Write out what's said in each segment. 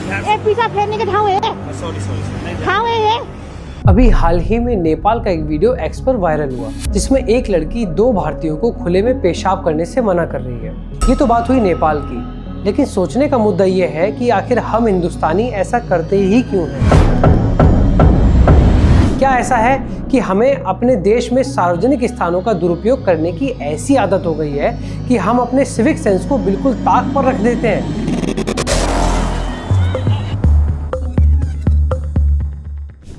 Pizza फेरने के ठाव है। ठाव है। अभी हाल ही में नेपाल का एक वीडियो एक्स पर वायरल हुआ जिसमें एक लड़की 2 भारतीयों को खुले में पेशाब करने से मना कर रही है। ये तो बात हुई नेपाल की, लेकिन सोचने का मुद्दा ये है कि आखिर हम हिंदुस्तानी ऐसा करते ही क्यों हैं? क्या ऐसा है कि हमें अपने देश में सार्वजनिक स्थानों का दुरुपयोग करने की ऐसी आदत हो गई है कि हम अपने सिविक सेंस को बिल्कुल ताक पर रख देते हैं?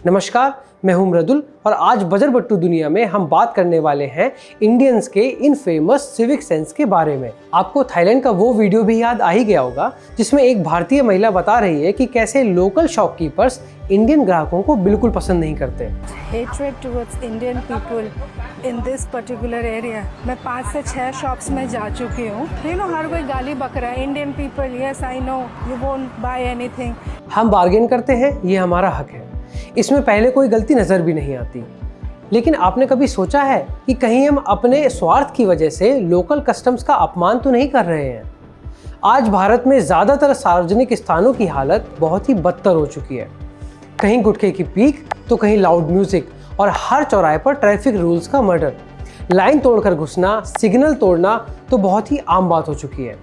नमस्कार, मैं हूं मृदुल और आज बजर बट्टू दुनिया में हम बात करने वाले हैं इंडियंस के इन फेमस सिविक सेंस के बारे में। आपको थाईलैंड का वो वीडियो भी याद आ ही गया होगा जिसमें एक भारतीय महिला बता रही है कि कैसे लोकल शॉपकीपर्स इंडियन ग्राहकों को बिल्कुल पसंद नहीं करते। Hatred towards Indian people in this particular area. मैं 5 से 6 शॉप्स में जा चुकी हूँ। हर कोई गाली बक रहा है। Indian people, yes I know, you won't buy anything. हम बार्गेन करते हैं, ये हमारा हक है, इसमें पहले कोई गलती नजर भी नहीं आती। लेकिन आपने कभी सोचा है कि कहीं हम अपने स्वार्थ की वजह से लोकल कस्टम्स का अपमान तो नहीं कर रहे हैं? आज भारत में ज़्यादातर सार्वजनिक स्थानों की हालत बहुत ही बदतर हो चुकी है। कहीं गुटखे की पीक तो कहीं लाउड म्यूजिक और हर चौराहे पर ट्रैफिक रूल्स का मर्डर। लाइन तोड़कर घुसना, सिग्नल तोड़ना तो बहुत ही आम बात हो चुकी है।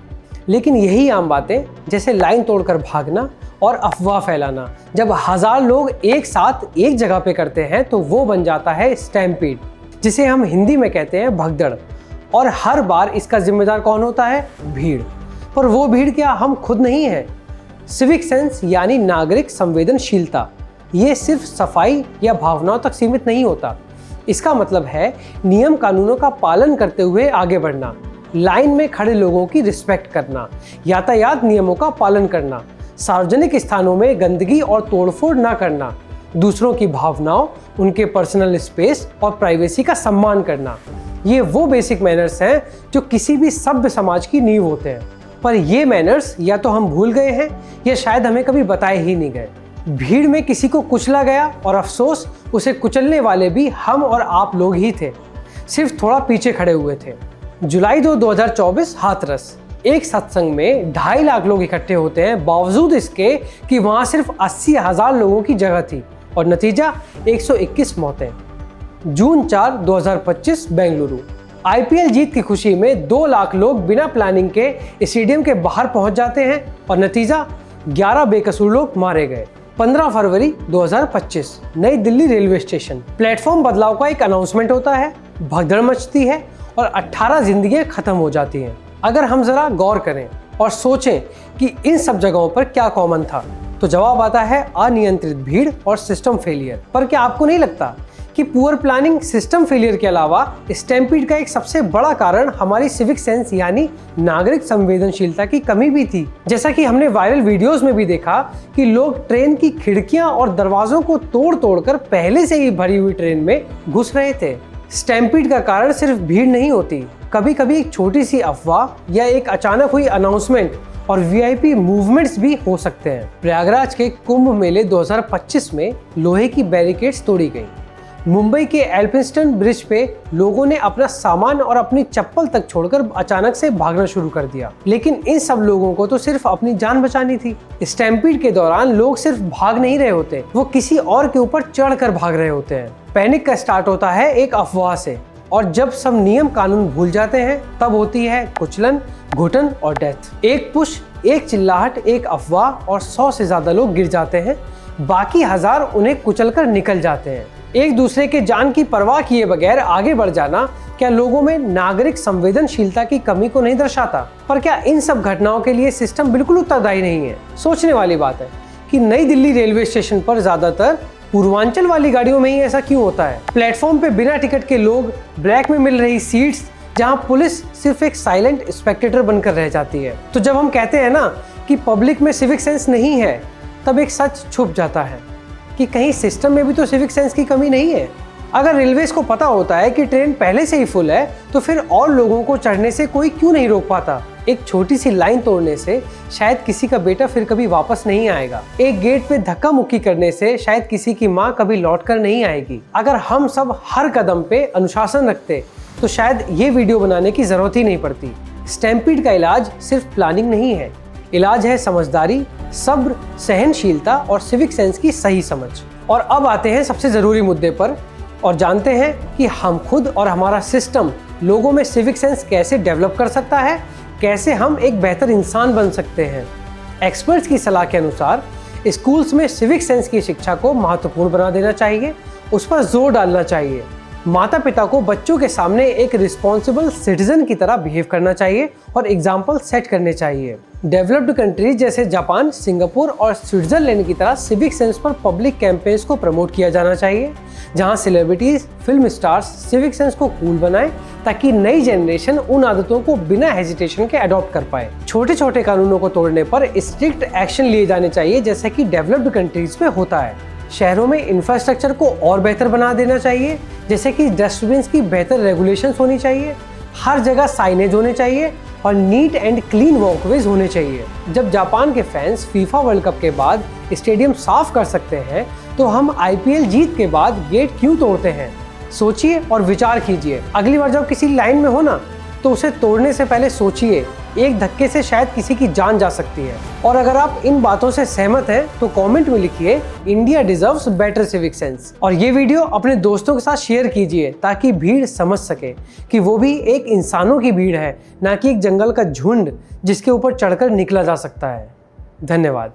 लेकिन यही आम बातें जैसे लाइन तोड़कर भागना और अफवाह फैलाना जब 1000 लोग एक साथ एक जगह पे करते हैं तो वो बन जाता है स्टैम्पीड, जिसे हम हिंदी में कहते हैं भगदड़। और हर बार इसका जिम्मेदार कौन होता है? भीड़। पर वो भीड़ क्या हम खुद नहीं है? सिविक सेंस यानी नागरिक संवेदनशीलता ये सिर्फ सफाई या भावनाओं तक सीमित नहीं होता। इसका मतलब है नियम कानूनों का पालन करते हुए आगे बढ़ना, लाइन में खड़े लोगों की रिस्पेक्ट करना, यातायात नियमों का पालन करना, सार्वजनिक स्थानों में गंदगी और तोड़फोड़ ना करना, दूसरों की भावनाओं, उनके पर्सनल स्पेस और प्राइवेसी का सम्मान करना। ये वो बेसिक मैनर्स हैं जो किसी भी सभ्य समाज की नींव होते हैं। पर ये मैनर्स या तो हम भूल गए हैं या शायद हमें कभी बताए ही नहीं गए। भीड़ में किसी को कुचला गया और अफसोस उसे कुचलने वाले भी हम और आप लोग ही थे, सिर्फ थोड़ा पीछे खड़े हुए थे। जुलाई 2024 हाथरस एक सत्संग में 2.5 लाख लोग इकट्ठे होते हैं, बावजूद इसके कि वहां सिर्फ 80,000 लोगों की जगह थी और नतीजा 121 मौतें। जून 4, 2025 बेंगलुरु IPL जीत की खुशी में 2 लाख लोग बिना प्लानिंग के स्टेडियम के बाहर पहुंच जाते हैं और नतीजा 11 बेकसूर लोग मारे गए। 15 फरवरी 2025 नई दिल्ली रेलवे स्टेशन प्लेटफॉर्म बदलाव का एक अनाउंसमेंट होता है, भगदड़ मचती है और 18 जिंदगियां खत्म हो जाती हैं। अगर हम जरा गौर करें और सोचें कि इन सब जगहों पर क्या कॉमन था तो जवाब आता है अनियंत्रित भीड़ और सिस्टम फेलियर। पर क्या आपको नहीं लगता कि पुअर प्लानिंग, सिस्टम फेलियर के अलावा स्टैम्पीड का एक सबसे बड़ा कारण हमारी सिविक सेंस यानी नागरिक संवेदनशीलता की कमी भी थी? जैसा कि हमने वायरल वीडियोस में भी देखा कि लोग ट्रेन की खिड़कियां और दरवाजों को तोड़ तोड़कर पहले से ही भरी हुई ट्रेन में घुस रहे थे। स्टैम्पीड का कारण सिर्फ भीड़ नहीं होती, कभी कभी एक छोटी सी अफवाह या एक अचानक हुई अनाउंसमेंट और VIP मूवमेंट्स भी हो सकते हैं। प्रयागराज के कुंभ मेले 2025 में लोहे की बैरिकेड्स तोड़ी गई। मुंबई के एल्फिंस्टन ब्रिज पे लोगों ने अपना सामान और अपनी चप्पल तक छोड़कर अचानक से भागना शुरू कर दिया। लेकिन इन सब लोगों को तो सिर्फ अपनी जान बचानी थी। स्टैम्पीड के दौरान लोग सिर्फ भाग नहीं रहे होते, वो किसी और के ऊपर चढ़कर भाग रहे होते हैं। पैनिक का स्टार्ट होता है एक अफवाह से, और जब सब नियम कानून भूल जाते हैं तब होती है कुचलन, घुटन और डेथ। एक पुश, एक चिल्लाहट, एक अफवाह और 100 से ज्यादा लोग गिर जाते हैं, बाकी 1000 उन्हें कुचलकर निकल जाते हैं। एक दूसरे के जान की परवाह किए बगैर आगे बढ़ जाना क्या लोगों में नागरिक संवेदनशीलता की कमी को नहीं दर्शाता? पर क्या इन सब घटनाओं के लिए सिस्टम बिल्कुल उत्तरदायी नहीं है? सोचने वाली बात है कि नई दिल्ली रेलवे स्टेशन पर ज्यादातर पूर्वांचल वाली गाड़ियों में ही ऐसा क्यों होता है? प्लेटफॉर्म पे बिना टिकट के लोग, ब्लैक में मिल रही सीट्स, जहां पुलिस सिर्फ एक साइलेंट स्पेक्टेटर बनकर रह जाती है। तो जब हम कहते हैं ना कि पब्लिक में सिविक सेंस नहीं है, तब एक सच छुप जाता है कि कहीं सिस्टम में भी तो सिविक सेंस की कमी नहीं है। अगर रेलवेज को पता होता है कि ट्रेन पहले से ही फुल है तो फिर और लोगों को चढ़ने से कोई क्यों नहीं रोक पाता? एक छोटी सी लाइन तोड़ने से शायद किसी का बेटा फिर कभी वापस नहीं आएगा। एक गेट पे धक्का मुक्की करने से शायद किसी की माँ कभी लौट कर नहीं आएगी। अगर हम सब हर कदम पे अनुशासन रखते तो शायद ये वीडियो बनाने की जरूरत ही नहीं पड़ती। स्टैम्पीड का इलाज सिर्फ प्लानिंग नहीं है, इलाज है समझदारी, सब्र, सहनशीलता और सिविक सेंस की सही समझ। और अब आते हैं सबसे ज़रूरी मुद्दे पर और जानते हैं कि हम खुद और हमारा सिस्टम लोगों में सिविक सेंस कैसे डेवलप कर सकता है, कैसे हम एक बेहतर इंसान बन सकते हैं। एक्सपर्ट्स की सलाह के अनुसार स्कूल्स में सिविक सेंस की शिक्षा को महत्वपूर्ण बना देना चाहिए, उस पर जोर डालना चाहिए। माता पिता को बच्चों के सामने एक रिस्पॉन्सिबल सिटीजन की तरह बिहेव करना चाहिए और एग्जाम्पल सेट करने चाहिए। डेवलप्ड कंट्रीज जैसे जापान, सिंगापुर और स्विट्जरलैंड की तरह सिविक सेंस पर पब्लिक कैंपेन्स को प्रमोट किया जाना चाहिए, जहां celebrities, film stars civic sense को कूल बनाएं ताकि नई जनरेशन उन आदतों को बिना हेजिटेशन के अडॉप्ट कर पाए। छोटे छोटे कानूनों को तोड़ने पर स्ट्रिक्ट एक्शन लिए जाने चाहिए, जैसे कि डेवलप्ड कंट्रीज में होता है। शहरों में इंफ्रास्ट्रक्चर को और बेहतर बना देना चाहिए, जैसे कि डस्टबिन की बेहतर रेगुलेशंस होनी चाहिए, हर जगह साइनेज होने चाहिए और नीट एंड क्लीन वॉकवेज होने चाहिए। जब जापान के फैंस फीफा वर्ल्ड कप के बाद स्टेडियम साफ कर सकते हैं, तो हम आईपीएल जीत के बाद गेट क्यों तोड़ते हैं? सोचिए और विचार कीजिए। अगली बार जब किसी लाइन में हो ना, तो उसे तोड़ने से पहले सोचिए, एक धक्के से शायद किसी की जान जा सकती है। और अगर आप इन बातों से सहमत हैं तो कमेंट में लिखिए, India deserves better civic sense. और ये वीडियो अपने दोस्तों के साथ शेयर कीजिए ताकि भीड़ समझ सके कि वो भी एक इंसानों की भीड़ है, ना कि एक जंगल का झुंड जिसके ऊपर चढ़कर निकला जा सकता है। धन्यवाद।